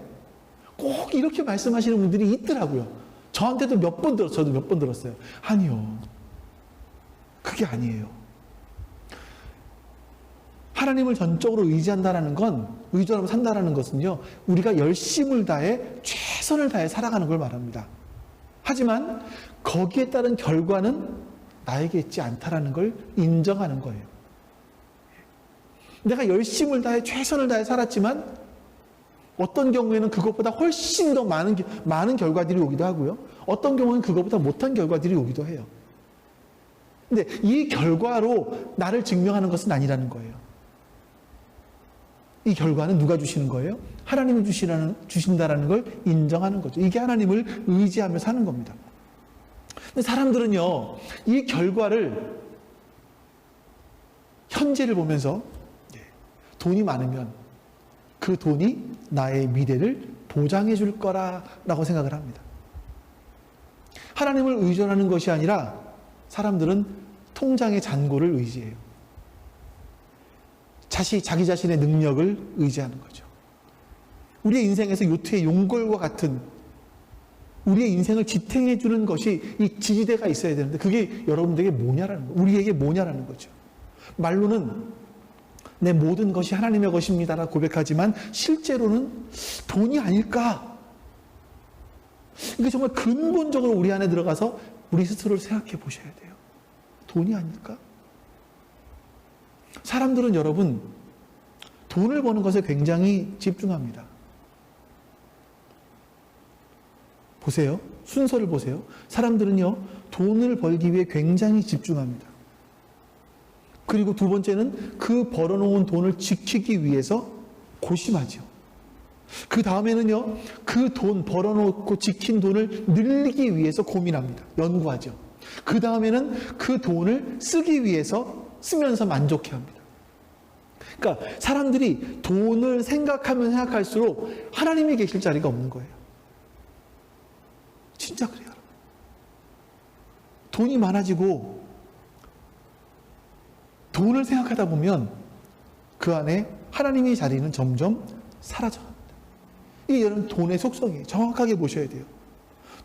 꼭 이렇게 말씀하시는 분들이 있더라고요. 저한테도 몇 번 들었어요. 저도 몇 번 들었어요. 아니요. 그게 아니에요. 하나님을 전적으로 의지한다는 건, 의존하고 산다는 것은요, 우리가 열심을 다해 최선을 다해 살아가는 걸 말합니다. 하지만 거기에 따른 결과는 나에게 있지 않다라는 걸 인정하는 거예요. 내가 열심을 다해 최선을 다해 살았지만 어떤 경우에는 그것보다 훨씬 더 많은 결과들이 오기도 하고요. 어떤 경우는 그것보다 못한 결과들이 오기도 해요. 근데 이 결과로 나를 증명하는 것은 아니라는 거예요. 이 결과는 누가 주시는 거예요? 하나님이 주신다라는 걸 인정하는 거죠. 이게 하나님을 의지하며 사는 겁니다. 근데 사람들은요, 이 결과를, 현재를 보면서 돈이 많으면 그 돈이 나의 미래를 보장해 줄 거라고 생각을 합니다. 하나님을 의존하는 것이 아니라 사람들은 통장의 잔고를 의지해요. 자기 자신의 능력을 의지하는 거죠. 우리의 인생에서 요트의 용골과 같은 우리의 인생을 지탱해 주는 것이 이 지지대가 있어야 되는데 그게 여러분들에게 뭐냐라는 거예요. 우리에게 뭐냐라는 거죠. 말로는 내 모든 것이 하나님의 것입니다라고 고백하지만 실제로는 돈이 아닐까? 이게 정말 근본적으로 우리 안에 들어가서 우리 스스로를 생각해 보셔야 돼요. 돈이 아닐까? 사람들은 여러분 돈을 버는 것에 굉장히 집중합니다. 보세요. 순서를 보세요. 사람들은요, 돈을 벌기 위해 굉장히 집중합니다. 그리고 두 번째는 그 벌어놓은 돈을 지키기 위해서 고심하죠. 그 다음에는요, 그 돈 벌어놓고 지킨 돈을 늘리기 위해서 고민합니다. 연구하죠. 그 다음에는 그 돈을 쓰기 위해서 쓰면서 만족해 합니다. 그러니까 사람들이 돈을 생각하면 생각할수록 하나님이 계실 자리가 없는 거예요. 진짜 그래요. 돈이 많아지고 돈을 생각하다 보면 그 안에 하나님의 자리는 점점 사라져갑니다. 이게 여러분 돈의 속성이에요. 정확하게 보셔야 돼요.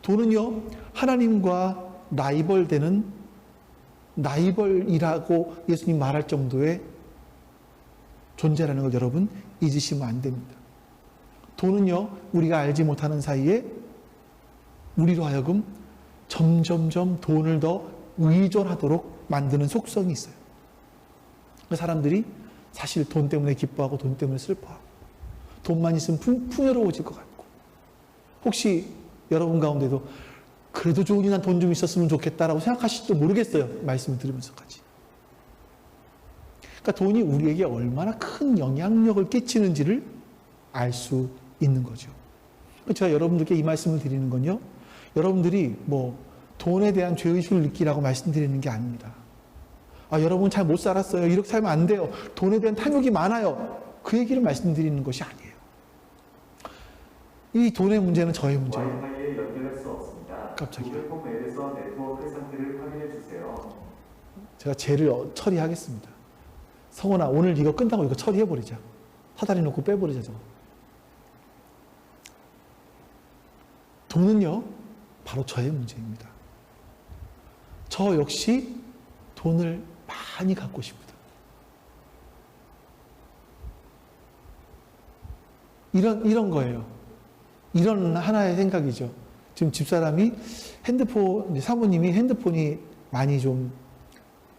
돈은요, 하나님과 라이벌되는 라이벌이라고 예수님 말할 정도의 존재라는 걸 여러분 잊으시면 안 됩니다. 돈은요, 우리가 알지 못하는 사이에 우리로 하여금 점점점 돈을 더 의존하도록 만드는 속성이 있어요. 사람들이 사실 돈 때문에 기뻐하고 돈 때문에 슬퍼하고 돈만 있으면 풍요로워질 것 같고 혹시 여러분 가운데도 그래도 좋으니 난 돈 좀 있었으면 좋겠다라고 생각하실지도 모르겠어요. 말씀을 들으면서까지. 그러니까 돈이 우리에게 얼마나 큰 영향력을 끼치는지를 알 수 있는 거죠. 제가 여러분들께 이 말씀을 드리는 건요, 여러분들이 뭐 돈에 대한 죄의식을 느끼라고 말씀드리는 게 아닙니다. 아, 여러분 잘 못 살았어요. 이렇게 살면 안 돼요. 돈에 대한 탐욕이 많아요. 그 얘기를 말씀드리는 것이 아니에요. 이 돈의 문제는 저의 문제예요. 와이파이에 연결할 수 없습니다. 깜짝이야. 구글 홈 앱에서 네트워크 상태를 확인해 주세요. 제가 죄를 처리하겠습니다. 성원아, 오늘 이거 끝나고 이거 처리해버리자. 사다리 놓고 빼버리자, 저거. 돈은요, 바로 저의 문제입니다. 저 역시 돈을 많이 갖고 싶다. 이런 거예요. 이런 하나의 생각이죠. 지금 집사람이 사모님이 핸드폰이 많이 좀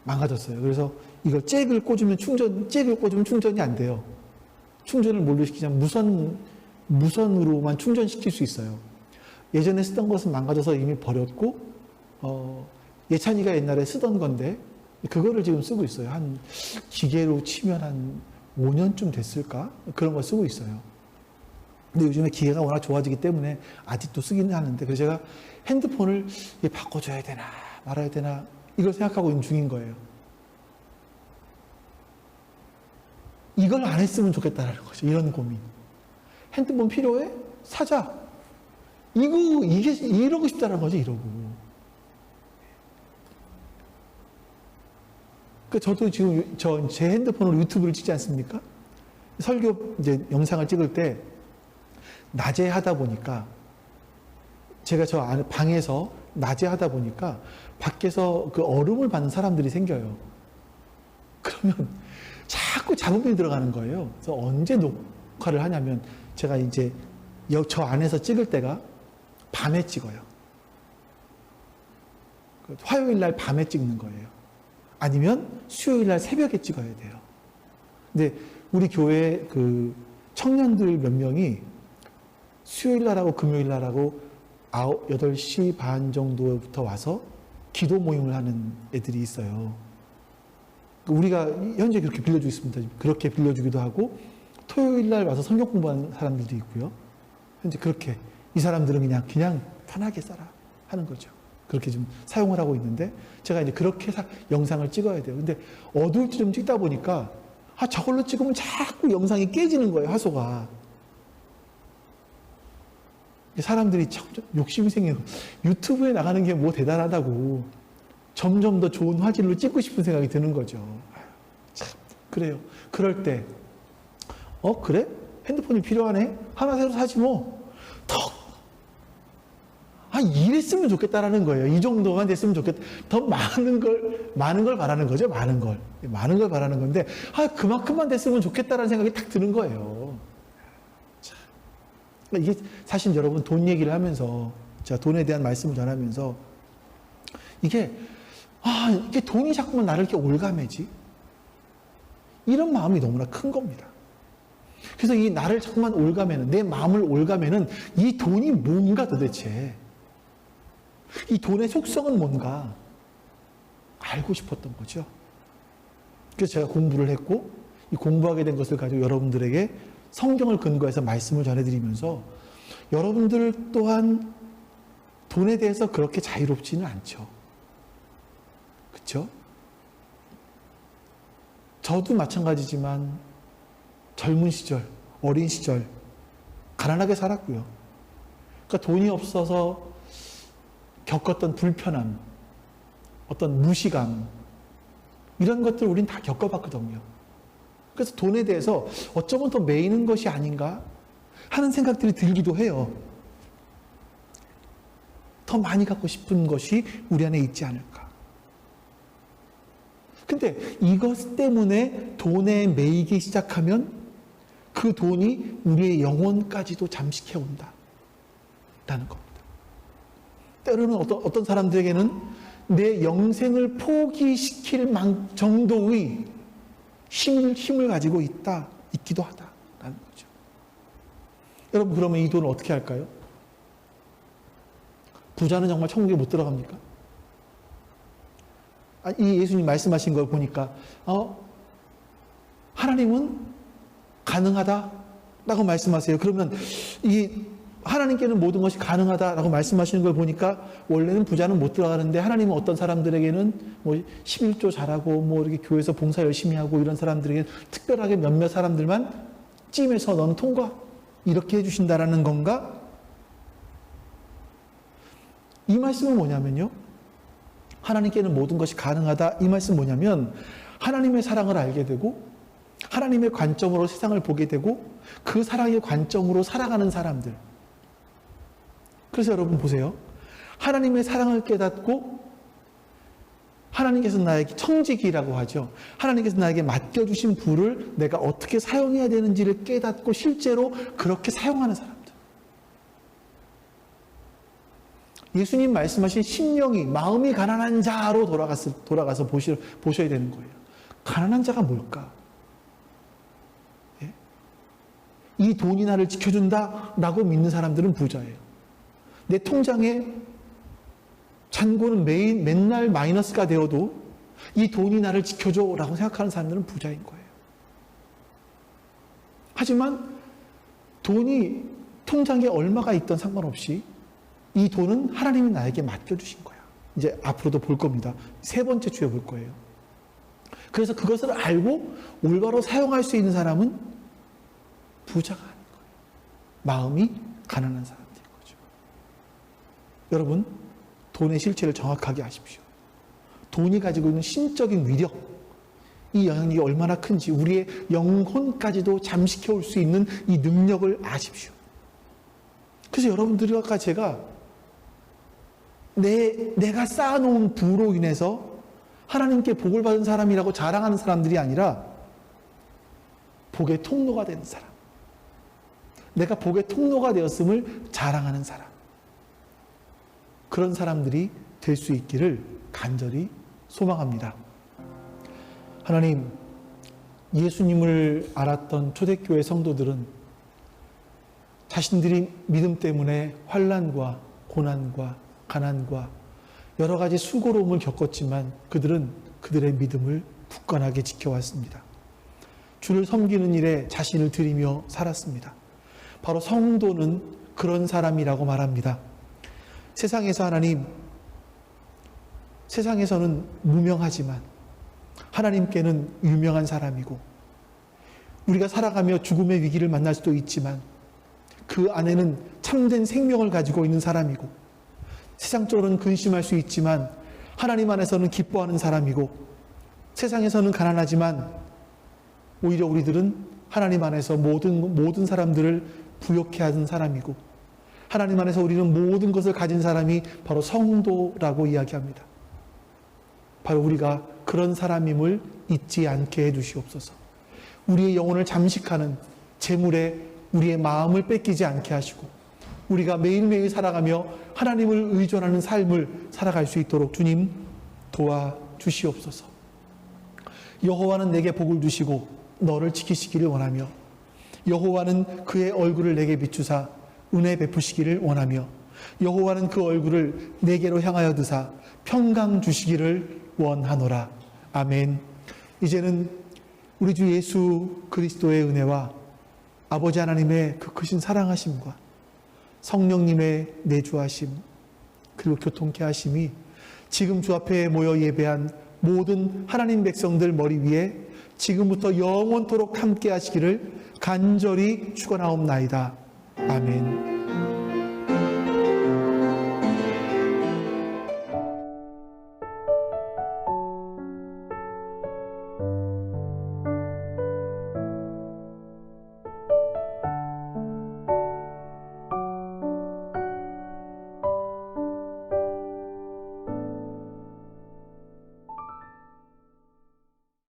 망가졌어요. 그래서 이걸 잭을 꽂으면 충전이 안 돼요. 충전을 뭘로 시키냐면 무선으로만 충전시킬 수 있어요. 예전에 쓰던 것은 망가져서 이미 버렸고, 예찬이가 옛날에 쓰던 건데, 그거를 지금 쓰고 있어요. 한, 기계로 치면 한 5년쯤 됐을까? 그런 걸 쓰고 있어요. 근데 요즘에 기계가 워낙 좋아지기 때문에 아직도 쓰기는 하는데, 그래서 제가 핸드폰을 바꿔줘야 되나, 말아야 되나, 이걸 생각하고 있는 중인 거예요. 이걸 안 했으면 좋겠다라는 거죠. 이런 고민. 핸드폰 필요해? 사자. 이러고 싶다는 거죠, 이러고. 저도 지금 제 핸드폰으로 유튜브를 찍지 않습니까? 설교 이제 영상을 찍을 때 낮에 하다 보니까 제가 저 안에 방에서 낮에 하다 보니까 밖에서 그 얼음을 받는 사람들이 생겨요. 그러면 자꾸 잡음이 들어가는 거예요. 그래서 언제 녹화를 하냐면 제가 이제 저 안에서 찍을 때가 밤에 찍어요. 화요일 날 밤에 찍는 거예요. 아니면 수요일 날 새벽에 찍어야 돼요. 근데 우리 교회 그 청년들 몇 명이 수요일 날하고 금요일 날하고 8시 반 정도부터 와서 기도 모임을 하는 애들이 있어요. 우리가 현재 그렇게 빌려주고 있습니다. 그렇게 빌려주기도 하고 토요일 날 와서 성경 공부하는 사람들도 있고요. 현재 그렇게 이 사람들은 그냥 편하게 살아 하는 거죠. 그렇게 좀 사용을 하고 있는데 제가 이제 그렇게 영상을 찍어야 돼요. 근데 어두울 때 좀 찍다 보니까 저걸로 찍으면 자꾸 영상이 깨지는 거예요. 화소가. 사람들이 욕심이 생겨요. 유튜브에 나가는 게 뭐 대단하다고 점점 더 좋은 화질로 찍고 싶은 생각이 드는 거죠. 참 그래요. 그럴 때 그래? 핸드폰이 필요하네? 하나 새로 사지 뭐. 턱! 이랬으면 좋겠다라는 거예요. 이 정도만 됐으면 좋겠다. 더 많은 걸 바라는 거죠. 많은 걸 바라는 건데, 그만큼만 됐으면 좋겠다라는 생각이 딱 드는 거예요. 자, 이게 사실 여러분 돈 얘기를 하면서, 제가 돈에 대한 말씀을 전하면서, 이게 돈이 자꾸만 나를 이렇게 올가매지? 이런 마음이 너무나 큰 겁니다. 그래서 이 나를 자꾸만 올가매는, 내 마음을 올가매는 이 돈이 뭔가 도대체, 이 돈의 속성은 뭔가 알고 싶었던 거죠. 그래서 제가 공부를 했고, 이 공부하게 된 것을 가지고 여러분들에게 성경을 근거해서 말씀을 전해드리면서, 여러분들 또한 돈에 대해서 그렇게 자유롭지는 않죠. 그렇죠? 저도 마찬가지지만 젊은 시절, 어린 시절 가난하게 살았고요. 그러니까 돈이 없어서 겪었던 불편함, 어떤 무시감, 이런 것들 우린 다 겪어봤거든요. 그래서 돈에 대해서 어쩌면 더 매이는 것이 아닌가 하는 생각들이 들기도 해요. 더 많이 갖고 싶은 것이 우리 안에 있지 않을까. 근데 이것 때문에 돈에 매이기 시작하면 그 돈이 우리의 영혼까지도 잠식해온다. 라는 겁니다. 때로는 어떤 사람들에게는 내 영생을 포기시킬 정도의 힘을 가지고 있기도 하다라는 거죠. 여러분, 그러면 이 돈을 어떻게 할까요? 부자는 정말 천국에 못 들어갑니까? 이 예수님 말씀하신 걸 보니까, 하나님은 가능하다라고 말씀하세요. 그러면 하나님께는 모든 것이 가능하다라고 말씀하시는 걸 보니까 원래는 부자는 못 들어가는데 하나님은 어떤 사람들에게는 11조 잘하고 이렇게 교회에서 봉사 열심히 하고 이런 사람들에게는 특별하게 몇몇 사람들만 찜해서 너는 통과 이렇게 해주신다라는 건가? 이 말씀은 뭐냐면요. 하나님께는 모든 것이 가능하다. 이 말씀은 뭐냐면 하나님의 사랑을 알게 되고 하나님의 관점으로 세상을 보게 되고 그 사랑의 관점으로 살아가는 사람들. 그래서 여러분 보세요. 하나님의 사랑을 깨닫고 하나님께서 나에게 청지기라고 하죠. 하나님께서 나에게 맡겨주신 부를 내가 어떻게 사용해야 되는지를 깨닫고 실제로 그렇게 사용하는 사람들. 예수님 말씀하신 심령이 마음이 가난한 자로 돌아가서 보셔야 되는 거예요. 가난한 자가 뭘까? 예? 이 돈이 나를 지켜준다라고 믿는 사람들은 부자예요. 내 통장에 잔고는 맨날 마이너스가 되어도 이 돈이 나를 지켜줘라고 생각하는 사람들은 부자인 거예요. 하지만 돈이 통장에 얼마가 있던 상관없이 이 돈은 하나님이 나에게 맡겨주신 거야. 이제 앞으로도 볼 겁니다. 세 번째 주에 볼 거예요. 그래서 그것을 알고 올바로 사용할 수 있는 사람은 부자가 아닌 거예요. 마음이 가난한 사람들인 거죠. 여러분, 돈의 실체를 정확하게 아십시오. 돈이 가지고 있는 신적인 위력, 이 영향력이 얼마나 큰지 우리의 영혼까지도 잠식해 올 수 있는 이 능력을 아십시오. 그래서 여러분들과 제가 내가 쌓아놓은 부로 인해서 하나님께 복을 받은 사람이라고 자랑하는 사람들이 아니라 복의 통로가 되는 사람. 내가 복의 통로가 되었음을 자랑하는 사람. 그런 사람들이 될 수 있기를 간절히 소망합니다. 하나님, 예수님을 알았던 초대교회 성도들은 자신들이 믿음 때문에 환난과 고난과 가난과 여러 가지 수고로움을 겪었지만 그들은 그들의 믿음을 굳건하게 지켜왔습니다. 주를 섬기는 일에 자신을 들이며 살았습니다. 바로 성도는 그런 사람이라고 말합니다. 세상에서는 무명하지만 하나님께는 유명한 사람이고 우리가 살아가며 죽음의 위기를 만날 수도 있지만 그 안에는 참된 생명을 가지고 있는 사람이고 세상적으로는 근심할 수 있지만 하나님 안에서는 기뻐하는 사람이고 세상에서는 가난하지만 오히려 우리들은 하나님 안에서 모든 사람들을 부욕해 하는 사람이고, 하나님 안에서 우리는 모든 것을 가진 사람이 바로 성도라고 이야기합니다. 바로 우리가 그런 사람임을 잊지 않게 해주시옵소서. 우리의 영혼을 잠식하는 재물에 우리의 마음을 뺏기지 않게 하시고, 우리가 매일매일 살아가며 하나님을 의존하는 삶을 살아갈 수 있도록 주님 도와주시옵소서. 여호와는 내게 복을 주시고 너를 지키시기를 원하며, 여호와는 그의 얼굴을 내게 비추사 은혜 베푸시기를 원하며, 여호와는 그 얼굴을 내게로 향하여 드사 평강 주시기를 원하노라. 아멘. 이제는 우리 주 예수 그리스도의 은혜와 아버지 하나님의 그 크신 사랑하심과 성령님의 내주하심, 그리고 교통케 하심이 지금 주 앞에 모여 예배한 모든 하나님 백성들 머리 위에 지금부터 영원토록 함께 하시기를 간절히 축원하옵나이다. 아멘.